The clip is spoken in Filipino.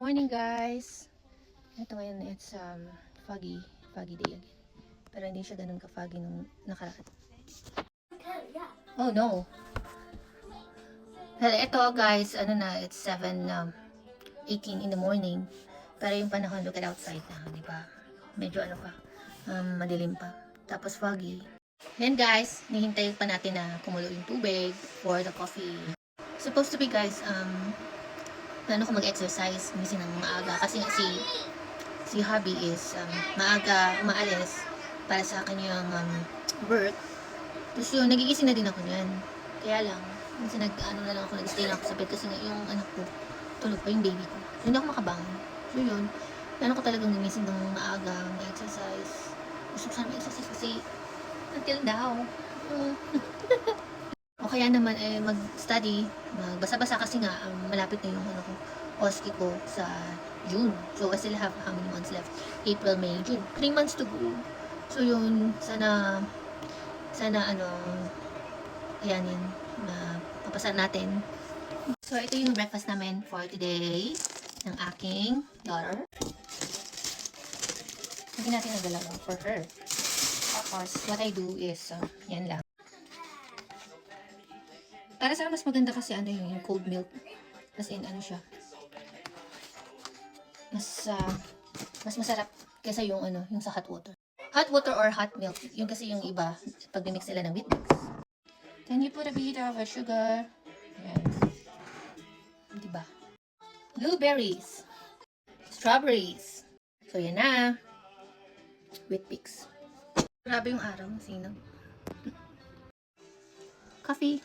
Morning guys! Ito ngayon, it's foggy day again. Pero hindi siya ganun ka-foggy nung nakaraan. Oh no! Well, ito guys, it's 7:18 in the morning. Pero yung panahon, look at outside na, di ba? Medyo madilim pa. Tapos foggy. Then guys, nihintay pa natin na kumulo yung tubig for the coffee. Supposed to be guys, plano ko mag-exercise minsan ng maaga kasi si hubby is maaga umaalis para sa kanyang work. Tapos yun, nagigising na din ako niyan. Kaya lang, minsan nag-stay na ako sa bed kasi nga yung anak ko, tulog pa yung baby ko. So, hindi ako makabangon. So yun, plano ko talagang gumising ng maaga, mag-exercise. Gusto ko sana mag-exercise kasi until now. O kaya naman mag-study, magbasa-basa kasi nga malapit na yung OSCE ko sa June. So I still have how many months left? April, May, June. 3 months to go. So yun, sana ayanin na papasan natin. So ito yung breakfast namin for today ng aking daughter. Hindi natin nagalaw for her. Tapos what I do is yan lang. Para sa mas maganda kasi yung cold milk. As in siya. Mas masarap kaysa yung yung sa hot water. Hot water or hot milk. Yung kasi yung iba pag mix sila ng Weetabix. Then you put a bit of sugar. Ayan. Diba? Blueberries. Strawberries. So yan na. Weetabix. Grabe yung araw. Sinag. Coffee.